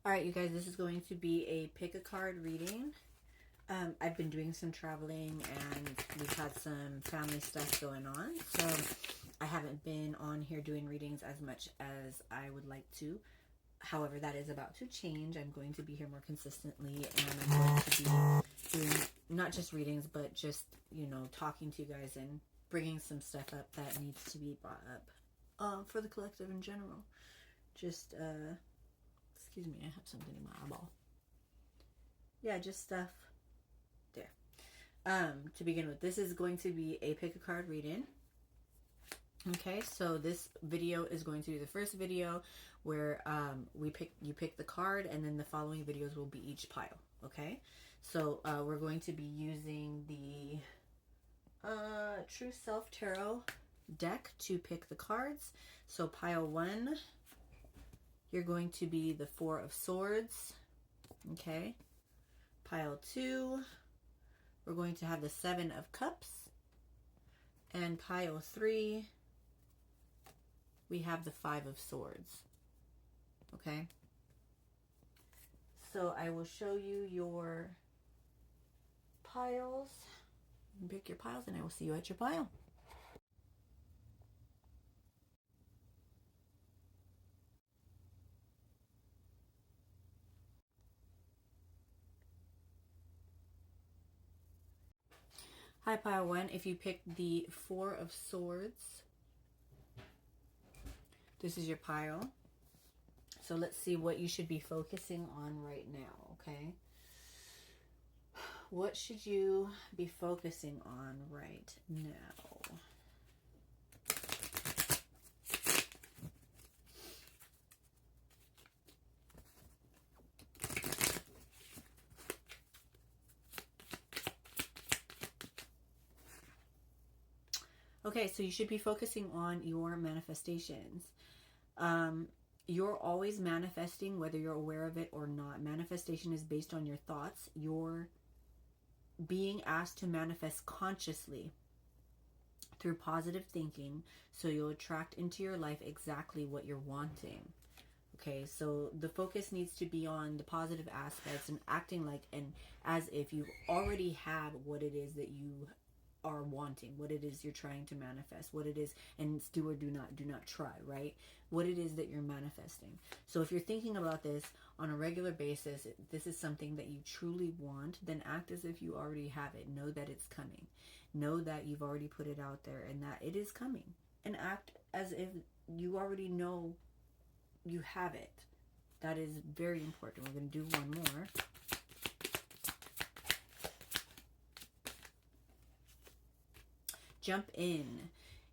All right, you guys, this is going to be a pick a card reading. I've been doing some traveling and we've had some family stuff going on. So I haven't been on here doing readings as much as I would like to. However, that is about to change. I'm going to be here more consistently and I'm going to be doing not just readings, but just, talking to you guys and bringing some stuff up that needs to be brought up for the collective in general. Just, excuse me, I have something in my eyeball. Yeah, just stuff there. To begin with, this is going to be a pick a card reading. Okay, so this video is going to be the first video where you pick the card, and then the following videos will be each pile. Okay, so we're going to be using the True Self Tarot deck to pick the cards. So pile 1, you're going to be the 4 of Swords. Okay, pile 2, we're going to have the 7 of Cups, and pile 3, we have the 5 of Swords. Okay, so I will show you your piles. Pick your piles and I will see you at your pile. Hi, pile 1. If you pick the 4 of Swords, this is your pile. So let's see what you should be focusing on right now, okay? What should you be focusing on right now? Okay, so you should be focusing on your manifestations. You're always manifesting, whether you're aware of it or not. Manifestation is based on your thoughts. You're being asked to manifest consciously through positive thinking, so you'll attract into your life exactly what you're wanting. Okay, so the focus needs to be on the positive aspects and acting like and as if you already have what it is that you are wanting, what it is you're trying to manifest, what it is, and it's do or do not try, right? What it is that you're manifesting. So if you're thinking about this on a regular basis, this is something that you truly want, then act as if you already have it. Know that it's coming. Know that you've already put it out there and that it is coming. And act as if you already know you have it. That is very important. We're going to do one more. Jump in.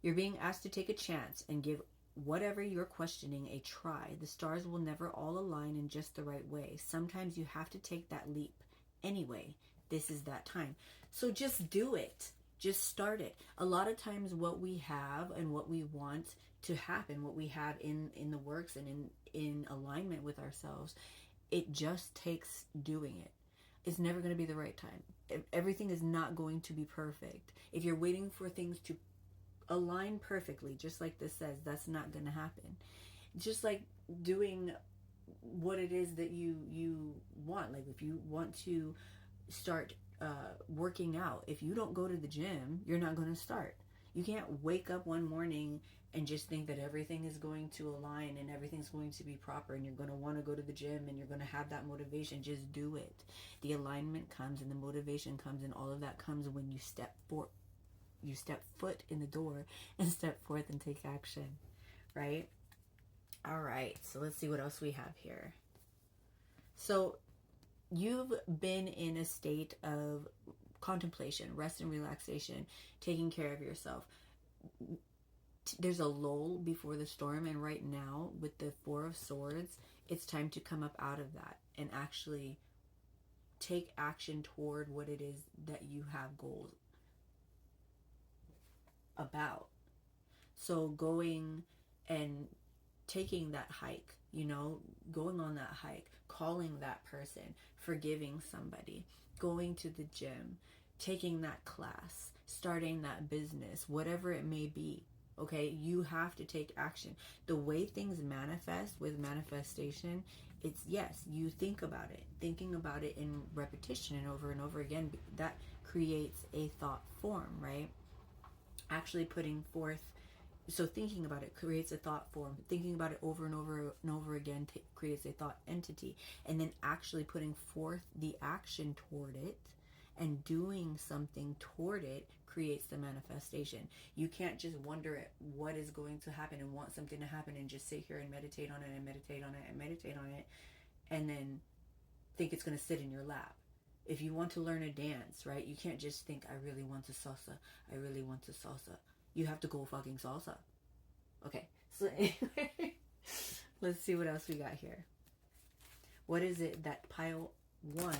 You're being asked to take a chance and give whatever you're questioning a try. The stars will never all align in just the right way. Sometimes you have to take that leap anyway. This is that time. So just do it. Just start it. A lot of times what we have and what we want to happen, what we have in the works and in alignment with ourselves, it just takes doing it. It's never going to be the right time. Everything is not going to be perfect. If you're waiting for things to align perfectly, just like this says, that's not going to happen. Just like doing what it is that you want. Like if you want to start working out, if you don't go to the gym, you're not going to start. You can't wake up one morning and just think that everything is going to align and everything's going to be proper and you're going to want to go to the gym and you're going to have that motivation. Just do it. The alignment comes and the motivation comes and all of that comes when you step foot in the door and step forth and take action, right? All right, so let's see what else we have here. So you've been in a state of contemplation, rest and relaxation, taking care of yourself. There's a lull before the storm, and right now with the 4 of Swords, it's time to come up out of that and actually take action toward what it is that you have goals about. So going and taking that hike, going on that hike, calling that person, forgiving somebody, going to the gym, taking that class, starting that business, whatever it may be. Okay, you have to take action. The way things manifest with manifestation it's, yes, you think about it. Thinking about it in repetition and over again, that creates a thought form, right? Actually putting forth, so thinking about it creates a thought form. Thinking about it over and over and over again creates a thought entity. And then actually putting forth the action toward it and doing something toward it creates the manifestation. You can't just wonder at what is going to happen and want something to happen and just sit here and meditate on it and meditate on it and meditate on it and then think it's going to sit in your lap. If you want to learn a dance, right, you can't just think, I really want to salsa. I really want to salsa. You have to go fucking salsa. Okay, so anyway, let's see what else we got here. What is it that pile 1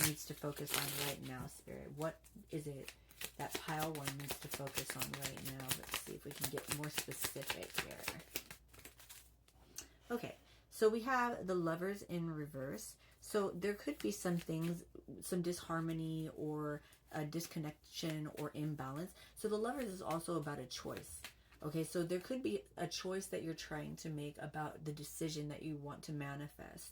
needs to focus on right now, Spirit? What is it that pile 1 needs to focus on right now? Let's see if we can get more specific here. Okay, so we have the Lovers in reverse. So there could be some things, some disharmony or a disconnection or imbalance. So the Lovers is also about a choice. Okay, so there could be a choice that you're trying to make about the decision that you want to manifest.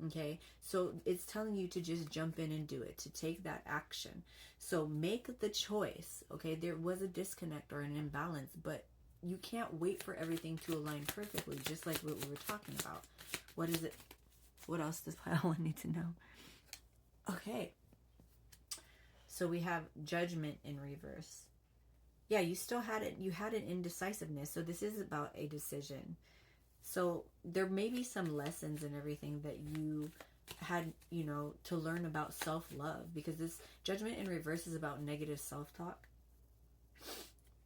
Okay, so it's telling you to just jump in and do it, to take that action. So make the choice. Okay, there was a disconnect or an imbalance, but you can't wait for everything to align perfectly, just like what we were talking about. What is it? What else does pile 1 need to know? Okay, so we have Judgment in reverse. Yeah, you still had it. You had an indecisiveness. So this is about a decision. So there may be some lessons and everything that you had, you know, to learn about self-love, because this Judgment in reverse is about negative self-talk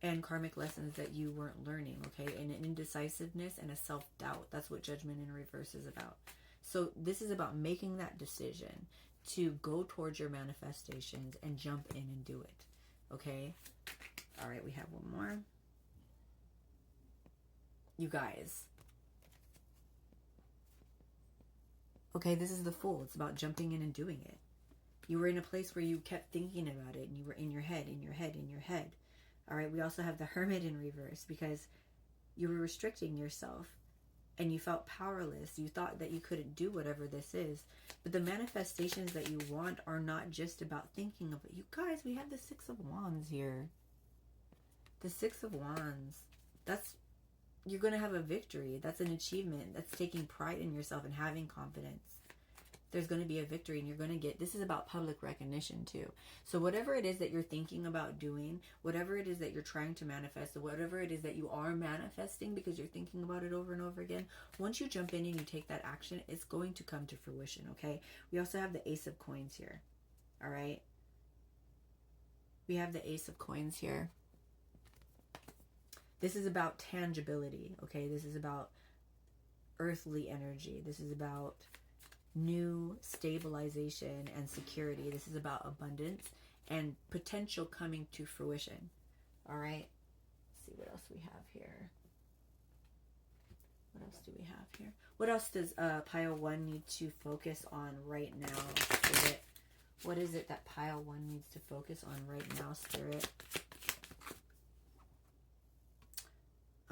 and karmic lessons that you weren't learning, okay? And an indecisiveness and a self-doubt. That's what Judgment in reverse is about. So this is about making that decision to go towards your manifestations and jump in and do it, okay? All right, we have one more. You guys. Okay, this is the Fool. It's about jumping in and doing it. You were in a place where you kept thinking about it and you were in your head, in your head, in your head. All right, we also have the Hermit in reverse because you were restricting yourself and you felt powerless. You thought that you couldn't do whatever this is. But the manifestations that you want are not just about thinking of it. You guys, we have the Six of Wands here. The Six of Wands. That's, you're going to have a victory. That's an achievement. That's taking pride in yourself and having confidence. There's going to be a victory and you're going to get, this is about public recognition too. So whatever it is that you're thinking about doing, whatever it is that you're trying to manifest, or whatever it is that you are manifesting because you're thinking about it over and over again, once you jump in and you take that action, it's going to come to fruition, okay? We also have the Ace of Coins here, all right? We have the Ace of Coins here. This is about tangibility, okay? This is about earthly energy. This is about new stabilization and security. This is about abundance and potential coming to fruition. All right. Let's see what else we have here. What else do we have here? What else does pile 1 need to focus on right now, Spirit? What is it that pile 1 needs to focus on right now, Spirit?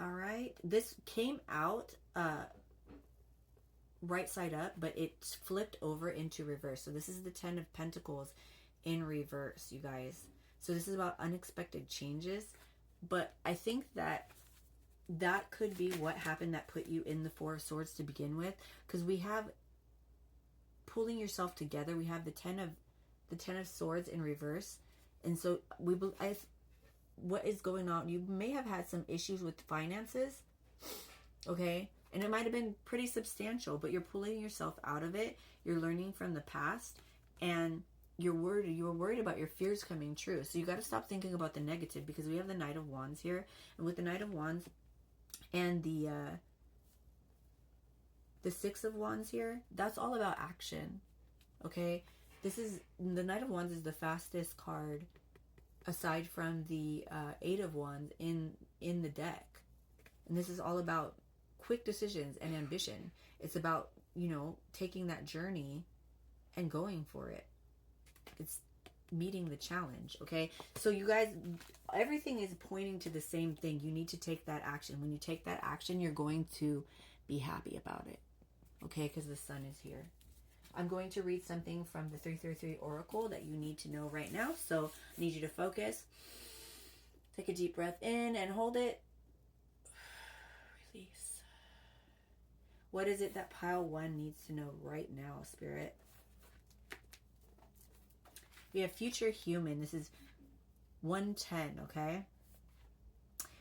All right. This came out right side up, but it's flipped over into reverse. So this is the 10 of Pentacles in reverse, you guys. So this is about unexpected changes, but I think that that could be what happened that put you in the Four of Swords to begin with, because we have pulling yourself together. We have the 10 of Swords in reverse, and so what is going on? You may have had some issues with finances, okay? And it might have been pretty substantial, but you're pulling yourself out of it. You're learning from the past, and you're worried about your fears coming true. So you got to stop thinking about the negative, because we have the Knight of Wands here, and with the Knight of Wands and the Six of Wands here, that's all about action. Okay, this is the Knight of Wands is the fastest card aside from the Eight of Wands in the deck, and this is all about quick decisions and ambition. It's about, you know, taking that journey and going for it. It's meeting the challenge, okay? So you guys, everything is pointing to the same thing. You need to take that action. When you take that action, you're going to be happy about it. okay, because the sun is here. I'm going to read something from the 333 Oracle that you need to know right now. So I need you to focus. Take a deep breath in and hold it. Release. What is it that pile 1 needs to know right now, Spirit? We have future human. This is 110, okay?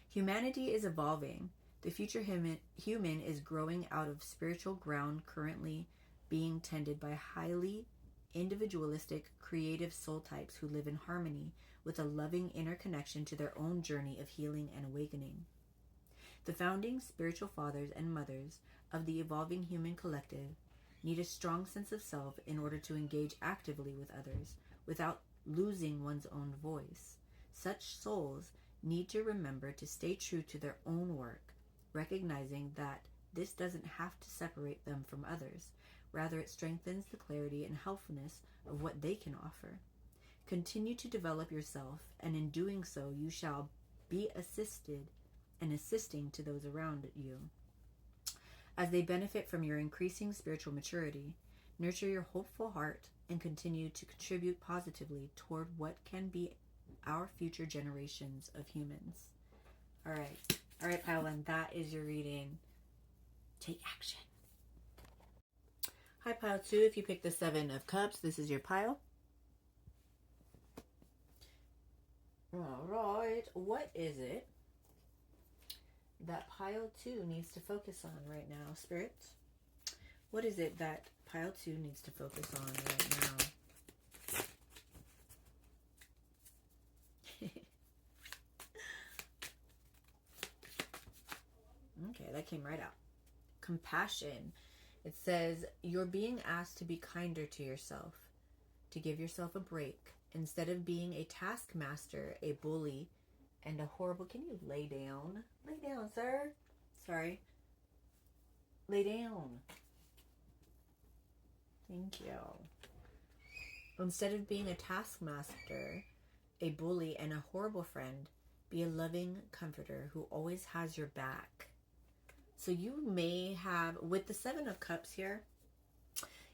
Humanity is evolving. The future human is growing out of spiritual ground currently being tended by highly individualistic, creative soul types who live in harmony with a loving inner connection to their own journey of healing and awakening. The founding spiritual fathers and mothers of the evolving human collective need a strong sense of self in order to engage actively with others without losing one's own voice. Such souls need to remember to stay true to their own work, recognizing that this doesn't have to separate them from others. Rather, it strengthens the clarity and helpfulness of what they can offer. Continue to develop yourself, and in doing so, you shall be assisted and assisting to those around you. As they benefit from your increasing spiritual maturity, nurture your hopeful heart and continue to contribute positively toward what can be our future generations of humans. All right, pile 1, that is your reading. Take action. Hi, pile 2. If you pick the 7 of Cups, this is your pile. All right, what is it that pile 2 needs to focus on right now, Spirit? What is it that pile 2 needs to focus on right now? Okay, that came right out. Compassion. It says, you're being asked to be kinder to yourself, to give yourself a break. Instead of being a taskmaster, a bully, and a horrible... Can you lay down? Lay down, sir. Sorry. Lay down. Thank you. Instead of being a taskmaster, a bully, and a horrible friend, be a loving comforter who always has your back. So you may have, with the 7 of Cups here,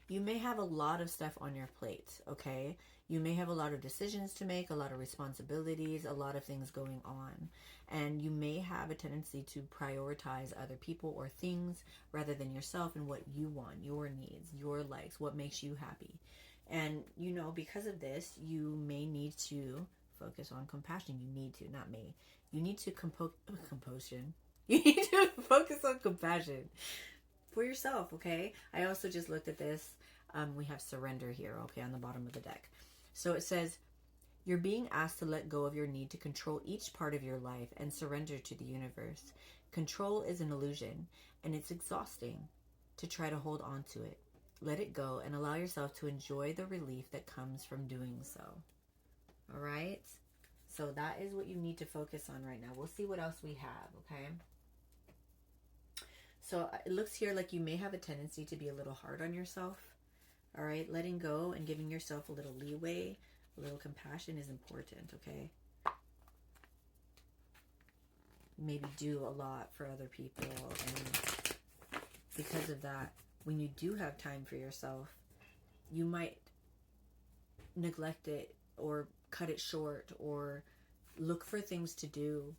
you may have a lot of stuff on your plate, okay? You may have a lot of decisions to make, a lot of responsibilities, a lot of things going on. And you may have a tendency to prioritize other people or things rather than yourself and what you want, your needs, your likes, what makes you happy. And, you know, because of this, you may need to focus on compassion. You need to, not me. You need to compassion. You need to focus on compassion for yourself, okay? I also just looked at this. We have surrender here, okay, on the bottom of the deck. So it says, you're being asked to let go of your need to control each part of your life and surrender to the universe. Control is an illusion, and it's exhausting to try to hold on to it. Let it go and allow yourself to enjoy the relief that comes from doing so. All right? So that is what you need to focus on right now. We'll see what else we have, okay? So it looks here like you may have a tendency to be a little hard on yourself. All right, letting go and giving yourself a little leeway, a little compassion is important, okay? Maybe do a lot for other people, and because of that, when you do have time for yourself, you might neglect it or cut it short or look for things to do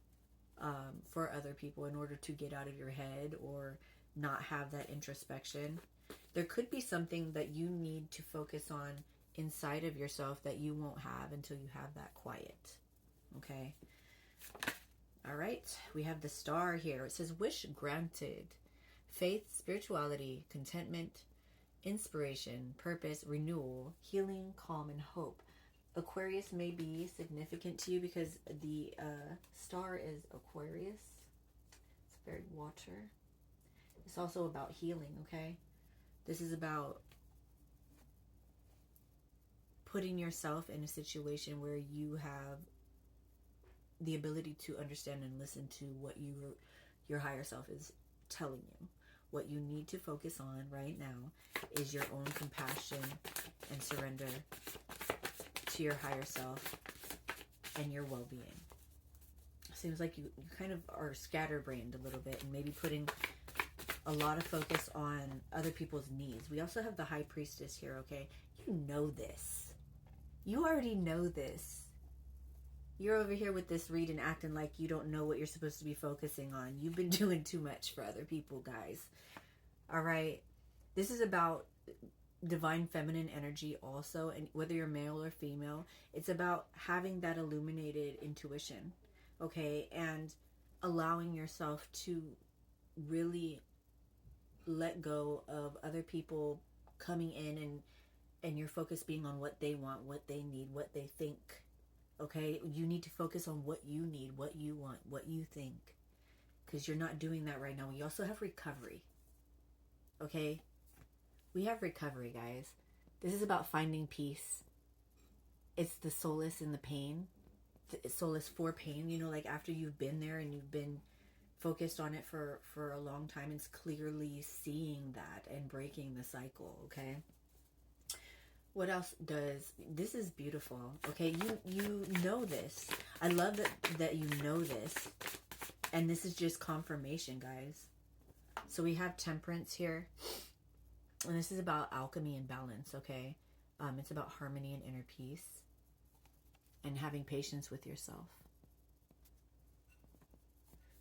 for other people in order to get out of your head or not have that introspection. There could be something that you need to focus on inside of yourself that you won't have until you have that quiet. Okay? All right. We have the star here. It says, wish granted. Faith, spirituality, contentment, inspiration, purpose, renewal, healing, calm, and hope. Aquarius may be significant to you because the star is Aquarius. It's very water. It's also about healing, okay? This is about putting yourself in a situation where you have the ability to understand and listen to what your higher self is telling you. What you need to focus on right now is your own compassion and surrender to your higher self and your well-being. Seems like you kind of are scatterbrained a little bit and maybe putting a lot of focus on other people's needs. We also have the High Priestess here, okay? You know this. You already know this. You're over here with this read and acting like you don't know what you're supposed to be focusing on. You've been doing too much for other people, guys. All right? This is about divine feminine energy also, and whether you're male or female, it's about having that illuminated intuition, okay? And allowing yourself to really let go of other people coming in and your focus being on what they want, what they need, what they think. Okay, you need to focus on what you need, what you want, what you think, because you're not doing that right now. We also have recovery. Okay, we have recovery, guys. This is about finding peace. It's the solace in the pain, the solace for pain. You know, like after you've been there and you've been focused on it for a long time, it's clearly seeing that and breaking the cycle. Okay. What else does this is beautiful, okay? You know this. I love that you know this, and this is just confirmation, guys. So we have Temperance here, and this is about alchemy and balance, okay? It's about harmony and inner peace, and having patience with yourself.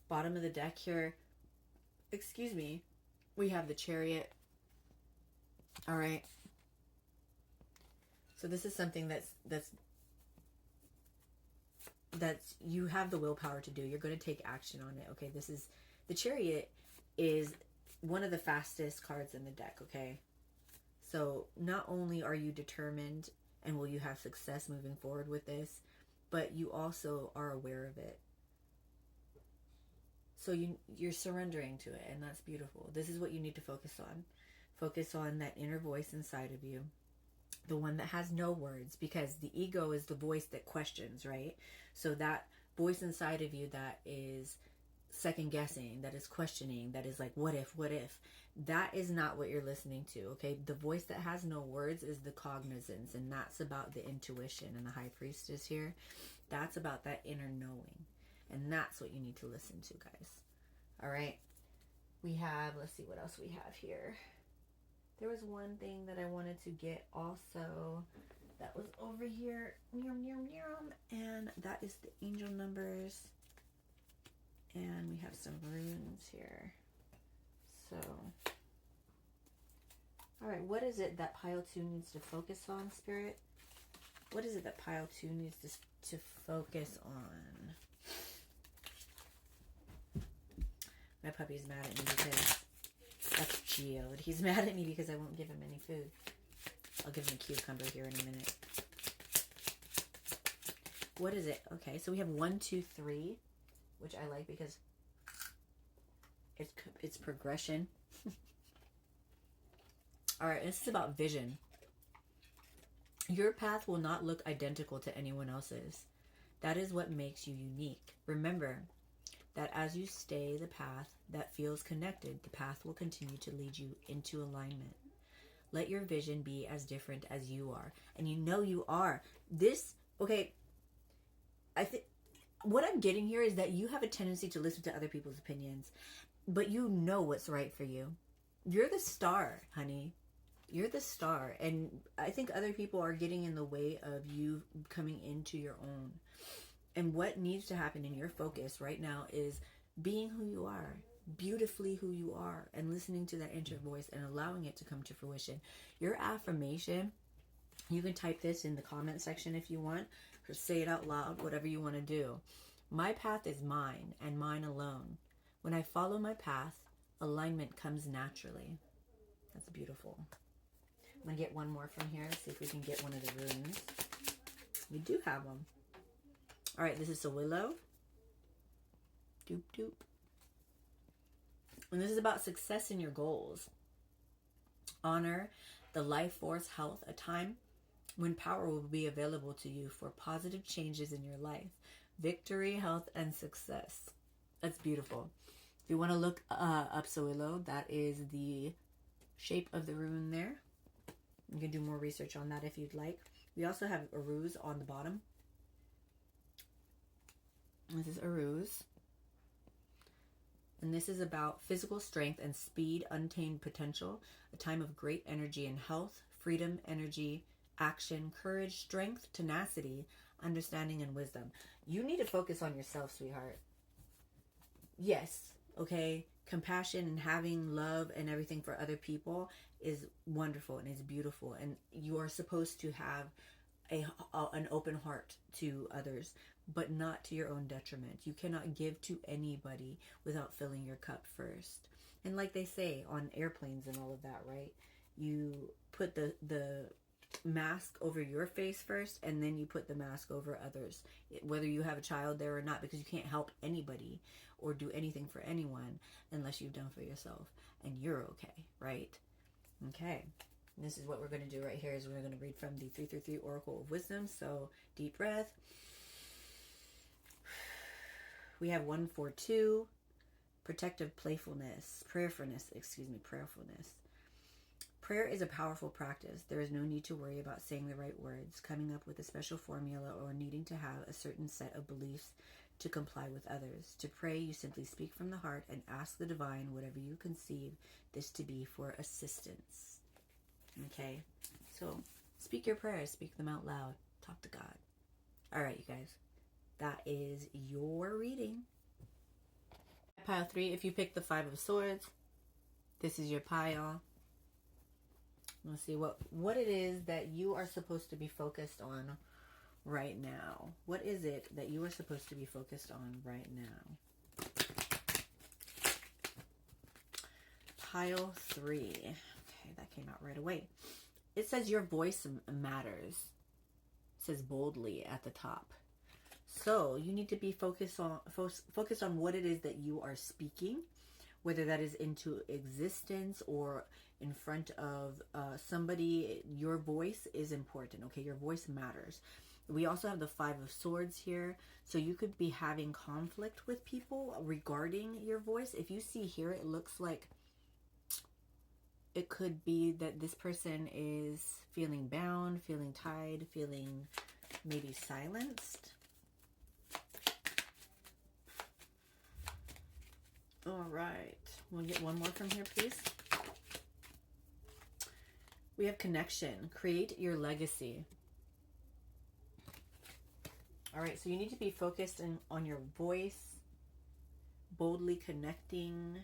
Bottom of the deck here, excuse me, we have the Chariot. All right. So this is something that's you have the willpower to do. You're going to take action on it. Okay, this is the Chariot is one of the fastest cards in the deck. Okay, so not only are you determined and will you have success moving forward with this, but you also are aware of it. So you're surrendering to it, and that's beautiful. This is what you need to focus on. Focus on that inner voice inside of you. The one that has no words, because the ego is the voice that questions, right? So that voice inside of you that is second guessing, that is questioning, that is like, what if, that is not what you're listening to, okay? The voice that has no words is the cognizance, and that's about the intuition. And the High Priestess here, that's about that inner knowing, and that's what you need to listen to, guys. All right, we have, let's see what else we have here. There was one thing that I wanted to get also that was over here, and that is the angel numbers, and we have some runes here. So, all right, what is it that pile 2 needs to focus on, Spirit? What is it that pile 2 needs to focus on? My puppy's mad at me because that's Geode. He's mad at me because I won't give him any food. I'll give him a cucumber here in a minute. What is it? Okay, so we have 1, 2, 3, which I like because it's progression. All right, this is about vision. Your path will not look identical to anyone else's. That is what makes you unique. Remember that as you stay the path that feels connected, the path will continue to lead you into alignment. Let your vision be as different as you are. And you know you are. This, okay, I think what I'm getting here is that you have a tendency to listen to other people's opinions, but you know what's right for you. You're the star, honey. You're the star. And I think other people are getting in the way of you coming into your own. And what needs to happen in your focus right now is being who you are, beautifully who you are, and listening to that inner voice and allowing it to come to fruition. Your affirmation, you can type this in the comment section if you want, or say it out loud, whatever you want to do. My path is mine and mine alone. When I follow my path, alignment comes naturally. That's beautiful. I'm going to get one more from here. See if we can get one of the runes. We do have them. All right, this is a willow. Doop, doop. And this is about success in your goals. Honor the life force health, a time when power will be available to you for positive changes in your life. Victory, health, and success. That's beautiful. If you want to look up Sowilo, that is the shape of the rune there. You can do more research on that if you'd like. We also have a ruse on the bottom. This is a ruse. And this is about physical strength and speed, untamed potential, a time of great energy and health, freedom, energy, action, courage, strength, tenacity, understanding, and wisdom. You need to focus on yourself, sweetheart. Yes, okay, compassion and having love and everything for other people is wonderful and is beautiful, and you are supposed to have an open heart to others, but not to your own detriment. You cannot give to anybody without filling your cup first. And like they say on airplanes and all of that, right? You put the mask over your face first, and then you put the mask over others, whether you have a child there or not, because you can't help anybody or do anything for anyone unless you've done for yourself, and you're okay, right? Okay. This is what we're going to do right here is we're going to read from the 333 Oracle of Wisdom. So deep breath. We have 142, protective prayerfulness. Prayer is a powerful practice. There is no need to worry about saying the right words, coming up with a special formula, or needing to have a certain set of beliefs to comply with others. To pray, you simply speak from the heart and ask the divine whatever you conceive this to be for assistance. Okay, so speak your prayers, speak them out loud, talk to God. All right, you guys, that is your reading. Pile 3, if you pick the 5 of Swords, this is your pile. Let's see what it is that you are supposed to be focused on right now. What is it that you are supposed to be focused on right now? Pile 3. That came out right away. It says your voice matters. It says boldly at the top. So you need to be focused on what it is that you are speaking, whether that is into existence or in front of somebody. Your voice is important. Okay, your voice matters. We also have the 5 of Swords here, so you could be having conflict with people regarding your voice. If you see here, it looks like it could be that this person is feeling bound, feeling tied, feeling maybe silenced. All right. We'll get one more from here, please. We have connection. Create your legacy. All right. So you need to be focused on your voice, boldly connecting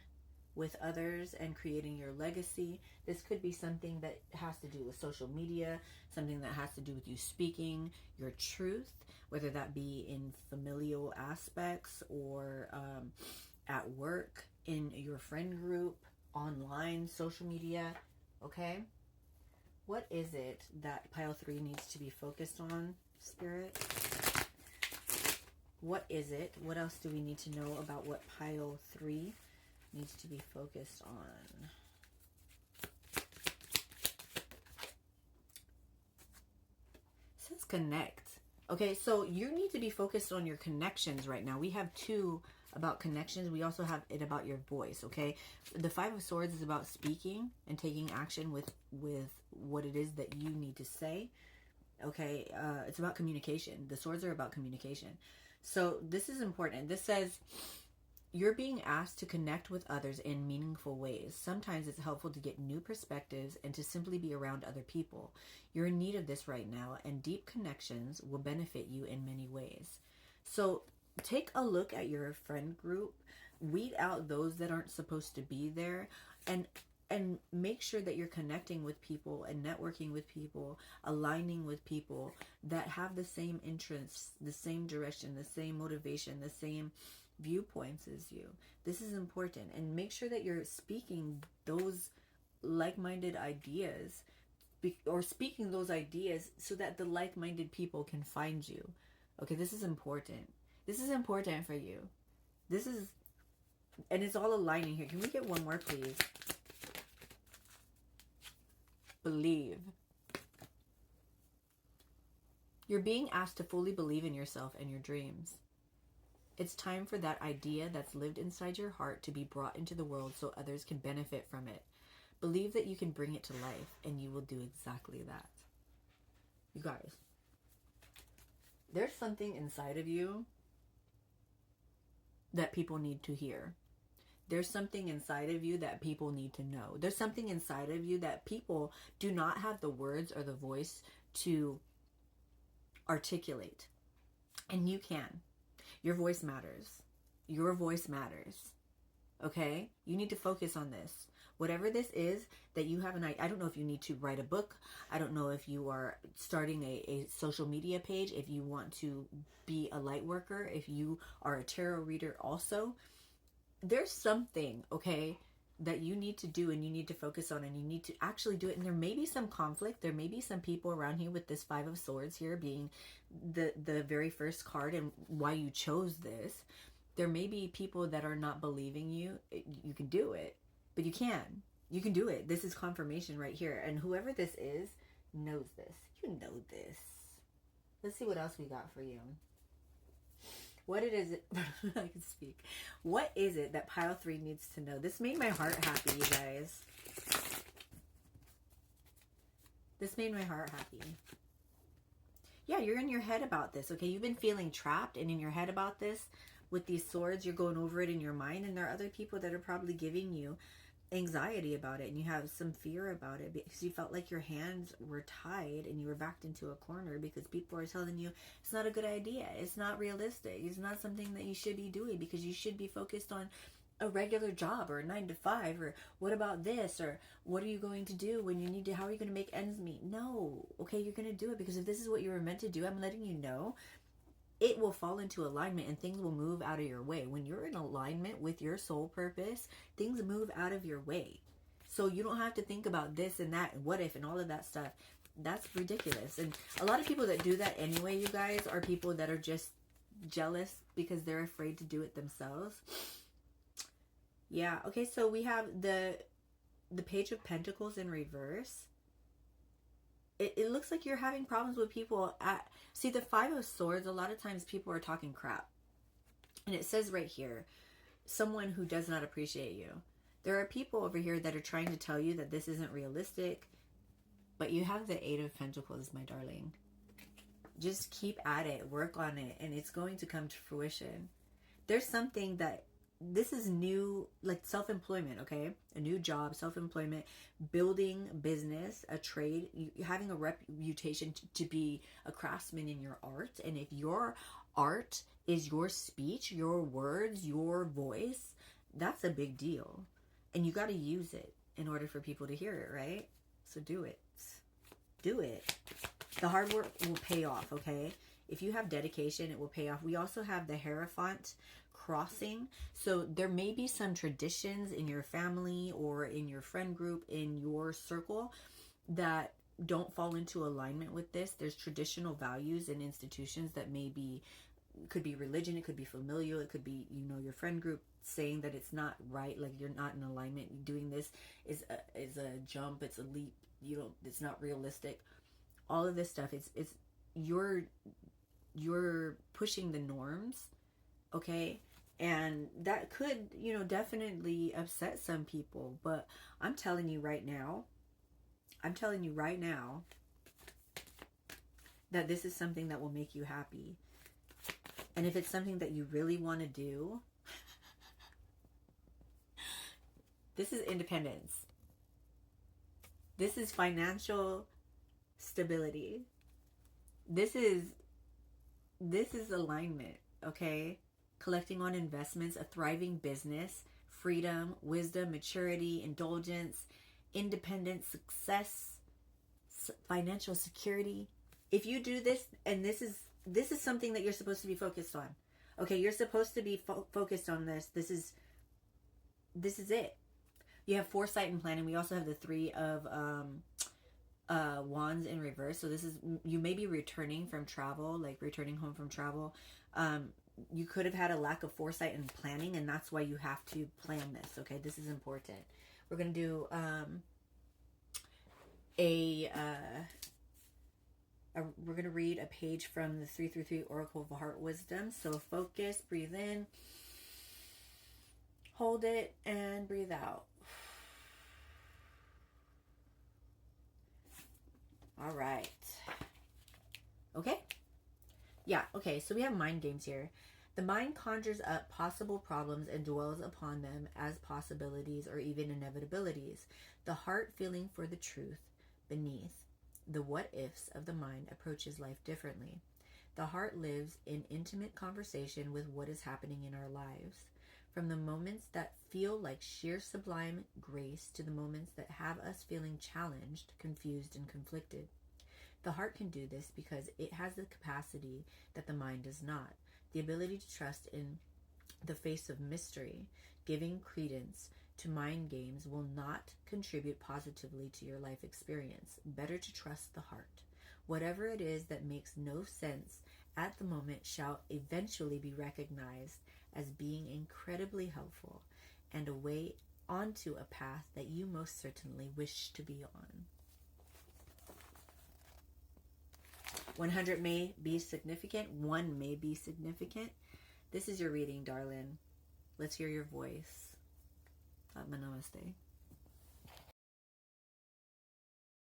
with others and creating your legacy. This could be something that has to do with social media, something that has to do with you speaking your truth, whether that be in familial aspects or at work, in your friend group, online, social media. Okay? What is it that pile 3 needs to be focused on, Spirit? What is it? What else do we need to know about what pile 3 needs to be focused on? It says connect. Okay, so you need to be focused on your connections right now. We have 2 about connections. We also have it about your voice, okay? The 5 of Swords is about speaking and taking action with what it is that you need to say, okay? It's about communication. The Swords are about communication. So this is important. This says you're being asked to connect with others in meaningful ways. Sometimes it's helpful to get new perspectives and to simply be around other people. You're in need of this right now, and deep connections will benefit you in many ways. So take a look at your friend group, weed out those that aren't supposed to be there, and make sure that you're connecting with people and networking with people, aligning with people that have the same interests, the same direction, the same motivation, the same viewpoints as you. This is important, and make sure that you're speaking those like-minded ideas, or speaking those ideas so that the like-minded people can find you. Okay, this is important. This is important for you. This is, and it's all aligning here. Can we get one more, please? Believe. You're being asked to fully believe in yourself and your dreams. It's time for that idea that's lived inside your heart to be brought into the world so others can benefit from it. Believe that you can bring it to life, and you will do exactly that. You guys, there's something inside of you that people need to hear. There's something inside of you that people need to know. There's something inside of you that people do not have the words or the voice to articulate. And you can. Your voice matters. Your voice matters. Okay? You need to focus on this. Whatever this is that you have I don't know if you need to write a book. I don't know if you are starting a social media page, if you want to be a light worker, if you are a tarot reader also. There's something, okay, that you need to do and you need to focus on and you need to actually do it. And there may be some conflict. There may be some people around here with this Five of Swords here being the very first card and why you chose this. There may be people that are not believing you. You can do it, but you can. You can do it. This is confirmation right here. And whoever this is knows this. You know this. Let's see what else we got for you. What it is, I can speak. What is it that pile 3 needs to know? This made my heart happy, you guys. This made my heart happy. Yeah, you're in your head about this, okay? You've been feeling trapped and in your head about this with these swords. You're going over it in your mind, and there are other people that are probably giving you anxiety about it, and you have some fear about it because you felt like your hands were tied and you were backed into a corner because people are telling you it's not a good idea, it's not realistic, it's not something that you should be doing because you should be focused on a regular job or a 9 to 5, or what about this, or what are you going to do when you need to, how are you going to make ends meet? No, okay, you're going to do it because if this is what you were meant to do, I'm letting you know it will fall into alignment and things will move out of your way. When you're in alignment with your soul purpose, things move out of your way. So you don't have to think about this and that and what if and all of that stuff. That's ridiculous. And a lot of people that do that anyway, you guys, are people that are just jealous because they're afraid to do it themselves. Yeah, okay, so we have the Page of Pentacles in reverse. It looks like you're having problems with people see the Five of Swords. A lot of times people are talking crap. And it says right here, someone who does not appreciate you. There are people over here that are trying to tell you that this isn't realistic. But you have the Eight of Pentacles, my darling. Just keep at it. Work on it. And it's going to come to fruition. There's something that this is new, like self-employment, okay? A new job, self-employment, building business, a trade, having a reputation to be a craftsman in your art. And if your art is your speech, your words, your voice, that's a big deal. And you got to use it in order for people to hear it, right? So do it. Do it. The hard work will pay off, okay? If you have dedication, it will pay off. We also have the Hierophant crossing. So there may be some traditions in your family or in your friend group, in your circle, that don't fall into alignment with this. There's traditional values and institutions that could be religion, it could be familial, it could be, your friend group saying that it's not right, like you're not in alignment. Doing this is a jump, it's a leap, it's not realistic. All of this stuff, it's you're pushing the norms, okay? And that could, definitely upset some people. But I'm telling you right now that this is something that will make you happy. And if it's something that you really want to do, this is independence. This is financial stability. This is alignment, okay? Collecting on investments, a thriving business, freedom, wisdom, maturity, indulgence, independence, success, financial security. If you do this, and this is something that you're supposed to be focused on. Okay, you're supposed to be focused on this. This is it. You have foresight and planning. We also have the Three of Wands in reverse. So this is, you may be returning from travel, like returning home from travel. You could have had a lack of foresight and planning, and that's why you have to plan this. Okay, this is important. We're gonna do we're gonna read a page from the 333 Oracle of Heart Wisdom. So focus, breathe in, hold it, and breathe out. All right. Okay. Yeah, okay, so we have mind games here. The mind conjures up possible problems and dwells upon them as possibilities or even inevitabilities. The heart, feeling for the truth beneath the what-ifs of the mind, approaches life differently. The heart lives in intimate conversation with what is happening in our lives. From the moments that feel like sheer sublime grace to the moments that have us feeling challenged, confused, and conflicted. The heart can do this because it has the capacity that the mind does not. The ability to trust in the face of mystery. Giving credence to mind games will not contribute positively to your life experience. Better to trust the heart. Whatever it is that makes no sense at the moment shall eventually be recognized as being incredibly helpful and a way onto a path that you most certainly wish to be on. 100 may be significant. 1 may be significant. This is your reading, darling. Let's hear your voice. Namaste.